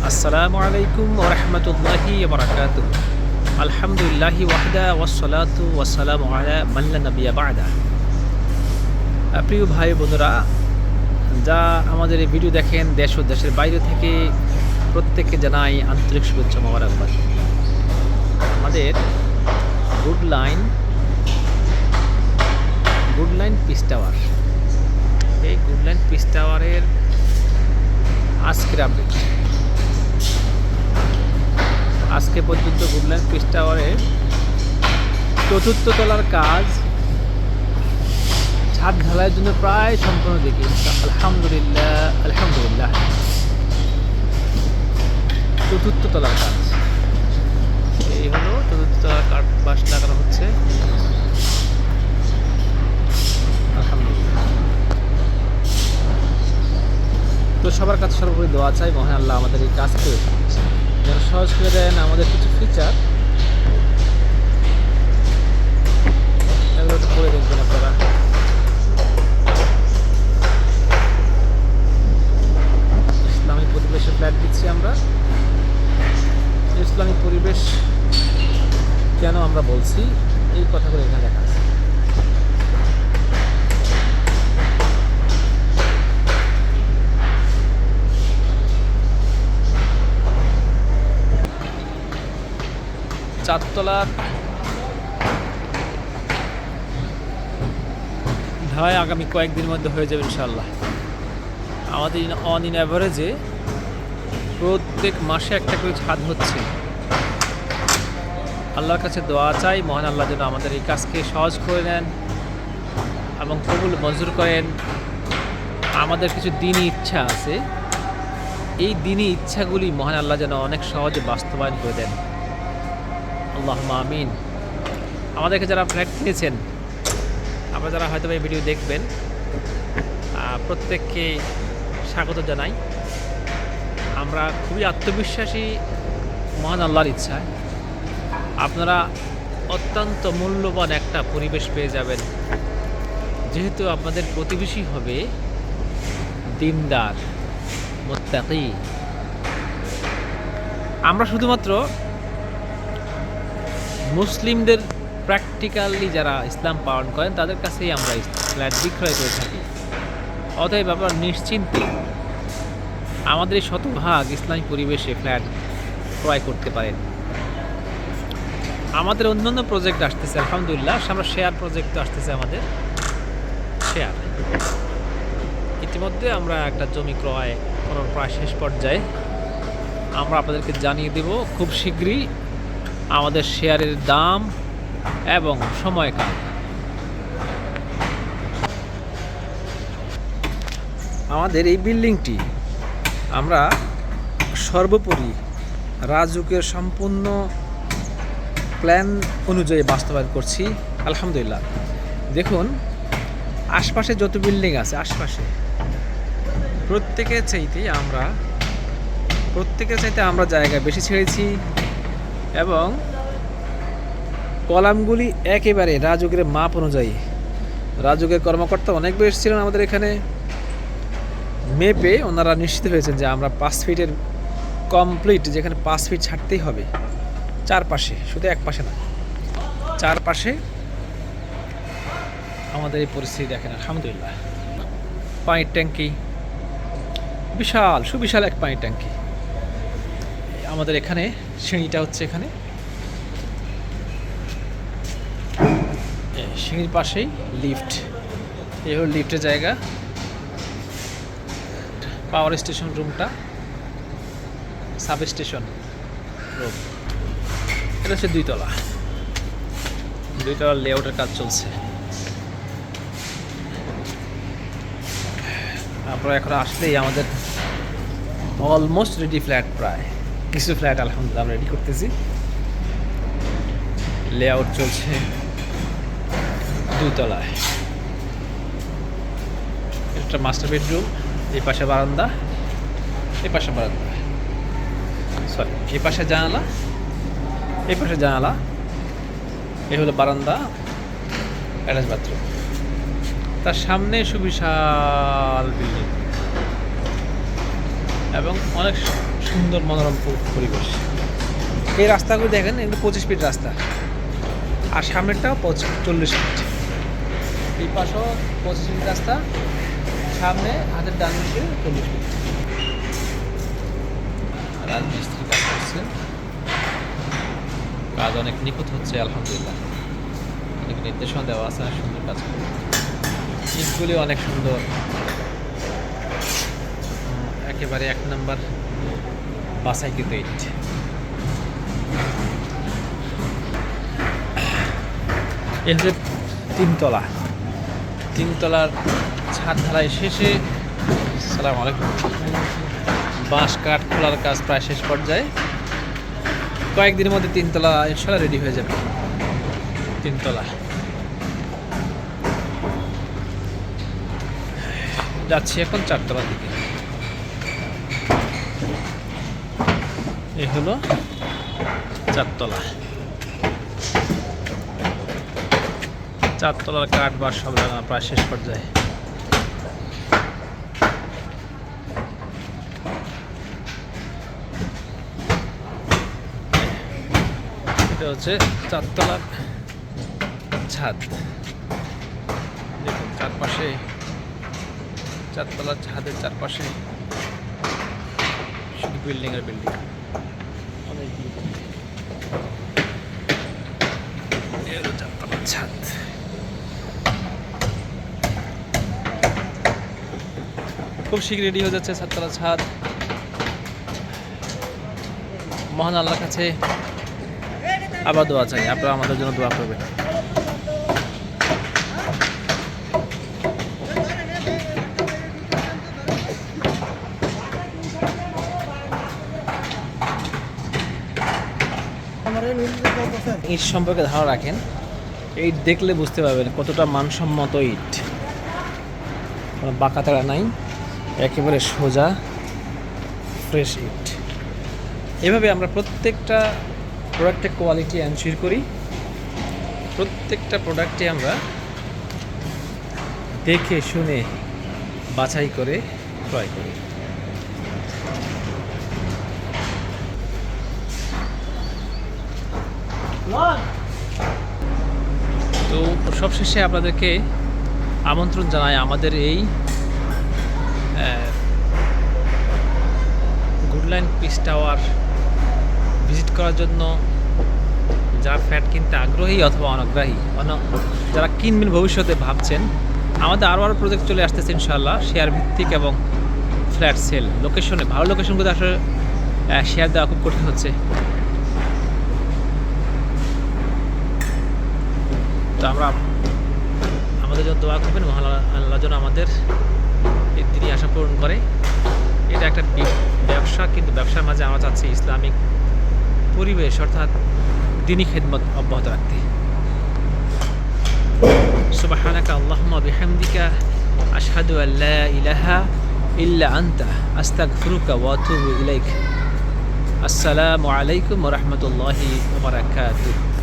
আসসালামু আলাইকুম ওয়া রাহমাতুল্লাহি ওয়া বারাকাতুহু। আলহামদুলিল্লাহি ওয়াহদা ওয়াসসালাতু ওয়াসসালামু আলা মান লা নাবিয়্যা বা'দা। প্রিয় ভাই বোনেরা, যা আমাদের এই ভিডিও দেখেন দেশ ও দেশের বাইরে থেকে, প্রত্যেককে জানাই আন্তরিক শুভেচ্ছা মোবারকবাদ। আমাদের গুড লাইন পিস টাওয়ার, এই গুড লাইন পিস টাওয়ারের আজকের আপডেট। আজকে পর্যন্ত গুড লাইন পিস টাওয়ারের চতুর্থ তলার কাজ ছাদ ঢালাইয়ের জন্য প্রায় সম্পূর্ণ দিকে। আলহামদুলিল্লাহ চতুর্থ তলার কাজ, এই হলো চতুর্থ তলার কাঠ বাঁশ লাগানো হচ্ছে। আলহামদুলিল্লাহ। তো সবার কাছে সর্বোপরি দোয়া চাই, মহান আল্লাহ আমাদের এই কাজকে যেন সহজ করে দেন। আমাদের কিছু ফিচার এগুলো একটু পড়ে দেখবেন আপনারা। ইসলামিক পরিবেশে ফ্ল্যাট দিচ্ছি আমরা। ইসলামিক পরিবেশ কেন আমরা বলছি, এই কথাগুলো এখানে দেখা আছে। চারতলার ঢালাই আগামী কয়েকদিনের মধ্যে হয়ে যাবে ইনশাআল্লাহ। আমাদের অন ইন অ্যাভারেজে প্রত্যেক মাসে একটা করে ছাদ হচ্ছে। আল্লাহর কাছে দোয়া চাই, মহান আল্লাহ যেন আমাদের এই কাজকে সহজ করে নেন এবং কবুল মঞ্জুর করেন। আমাদের কিছু দিনই ইচ্ছা আছে, এই দিনই ইচ্ছাগুলি মহান আল্লাহ যেন অনেক সহজে বাস্তবায়ন করে দেন। আল্লাহুম্মা আমিন। আমাদেরকে যারা ফ্ল্যাট কিনেছেন, আপনারা যারা হয়তো এই ভিডিও দেখবেন, প্রত্যেককে স্বাগত জানাই। আমরা খুবই আত্মবিশ্বাসী মহান আল্লাহর ইচ্ছায়। আপনারা অত্যন্ত মূল্যবান একটা পরিবেশ পেয়ে যাবেন, যেহেতু আপনাদের প্রতিবেশী হবে দিনদার, মুত্তাকি। আমরা শুধুমাত্র মুসলিমদের প্র্যাকটিক্যালি যারা ইসলাম পালন করেন তাদের কাছেই আমরা ফ্ল্যাট বিক্রয় করে থাকি। অতএব আপনারা নিশ্চিন্তে আমাদের এই শতভাগ ইসলামী পরিবেশে ফ্ল্যাট ক্রয় করতে পারেন। আমাদের অন্যান্য প্রজেক্ট আসতেছে আলহামদুলিল্লাহ। আমরা শেয়ার প্রজেক্ট আসতেছে, আমাদের শেয়ার ইতিমধ্যে আমরা একটা জমি ক্রয় করার প্রায় শেষ পর্যায়ে। আমরা আপনাদেরকে জানিয়ে দেব খুব শীঘ্রই আমাদের শেয়ারের দাম এবং সময়কাল। আমাদের এই বিল্ডিংটি আমরা সর্বোপরি রাজুকের সম্পূর্ণ প্ল্যান অনুযায়ী বাস্তবায়ন করছি আলহামদুলিল্লাহ। দেখুন, আশপাশে যত বিল্ডিং আছে, আশপাশে প্রত্যেকের চাইতে আমরা জায়গা বেশি ছেড়েছি এবং কলামগুলি একেবারে রাজুকের মাপ অনুযায়ী। রাজুকের কর্মকর্তা অনেক বেশি ছিলেন আমাদের এখানে, মেপে ওনারা নিশ্চিত হয়েছেন যে আমরা 5 ফিটের কমপ্লিট, যেখানে 5 ফিট ছাড়তেই হবে চারপাশে, শুধু এক পাশে না, চারপাশে। আমাদের এই পরিস্থিতি দেখেন আলহামদুলিল্লাহ। পানির ট্যাঙ্কি, বিশাল সুবিশাল এক পানির ট্যাঙ্কি। আমাদের এখানে সিঁড়িটা হচ্ছে, এখানে সিঁড়ির পাশেই লিফট। এই হলো লিফটের জায়গা। পাওয়ার স্টেশন রুমটা, সাব স্টেশন রুম। এটা হচ্ছে 2 তলা। 2 তলার লেআউটের কাজ চলছে। আপনারা এখন আসলেই আমাদের অলমোস্ট রেডি ফ্ল্যাট, প্রায় কিছু ফ্ল্যাট আলহামদুলিল্লাহ আমরা রেডি করতেছি। লেআউট চলছে 2 তলায়। এটা মাস্টার বেডরুম, এই পাশে বারান্দা, এই পাশে বারান্দা, সরি এই পাশে জানালা, এই পাশে জানালা। এই হলো বারান্দা, অ্যাটাচ বাথরুম। তার সামনে সুবিশাল বিল্ডিং, এবং অনেক সুন্দর মনোরম পরিবেশ। এই রাস্তাগুলো দেখেন, এগুলো 25 ফিট রাস্তা, আর সামনেরটাও 40 ফিট। এই পাশেও 25 ফিট রাস্তা, সামনে হাতের ডান দিকে 40 ফিট। রাজমিস্ত্রি কাজ করছে, কাজ অনেক নিখুঁত হচ্ছে আলহামদুলিল্লাহ। অনেক নির্দেশনা দেওয়া আছে, অনেক সুন্দর কাজ করে। ইটগুলি অনেক সুন্দর, একেবারে 1 নম্বর বাছাইকৃত ইট। এ হচ্ছে 3 তলা। 3 তলার ছাদ ঢালাই শেষে, আসসালামু আলাইকুম, বাঁশ কাঠ খোলার কাজ প্রায় শেষ পর্যায়ে। কয়েকদিনের মধ্যে 3 তলা ইনশাল্লাহ রেডি হয়ে যাবে। 3 তলা যাচ্ছি এখন 4 তলার দিকে। এই হলো 4 তলা। 4 তলার কাঠ বা সব লাগানো প্রায় শেষ পর্যায়ে। এটা হচ্ছে 4 তলার ছাদ। দেখুন চারপাশে, 4 তলার ছাদের চারপাশে শুধু বিল্ডিং আর বিল্ডিং। ছাদ খুব শীঘ্র রেডি হয়ে যাচ্ছে 4 তলার ছাদ। মহান আল্লাহর কাছে আবার দোয়া চাই, আপনারা আমাদের জন্য দোয়া করবেন। ইট সম্পর্কে ধারণা রাখেন, ইট দেখলে বুঝতে পারবেন কতটা মানসম্মত ইট। কোনো বাঁকাতাড়া নাই, একেবারে সোজা ফ্রেশ ইট। এভাবে আমরা প্রত্যেকটা প্রোডাক্টের কোয়ালিটি এনশিওর করি। প্রত্যেকটা প্রোডাক্টে আমরা দেখে শুনে বাছাই করে ক্রয় করি। তো সবশেষে আপনাদেরকে আমন্ত্রণ জানাই আমাদের এই গুডলাইন পিস টাওয়ার ভিজিট করার জন্য। যারা ফ্ল্যাট কিনতে আগ্রহী অথবা অনাগ্রহী, যারা কিনবেন ভবিষ্যতে ভাবছেন, আমাদের আরও প্রজেক্ট চলে আসতেছে ইনশাআল্লাহ, শেয়ার ভিত্তিক এবং ফ্ল্যাট সেল লোকেশনে। ভালো লোকেশনগুলো আসলে শেয়ার দেওয়া খুব কঠিন হচ্ছে। তো আমরা আমাদের জন্য দোয়া করবেন, মহান আল্লাহ যেন আমাদের এই দিনই আশা পূরণ করে। এটা একটা ব্যবসা, কিন্তু ব্যবসার মাঝে আমরা চাচ্ছি ইসলামিক পরিবেশ অর্থাৎ দিনী খেদমত অব্যাহত রাখতে। সুবহানাকা আল্লাহুম্মা বিহামদিকা আশহাদু আল্লা ইলাহা ইল্লা আনতা আস্তাগফিরুকা ওয়া আতুবু ইলাইক। আসসালামু আলাইকুম ওয়া রাহমাতুল্লাহি ওয়া বারাকাতুহু।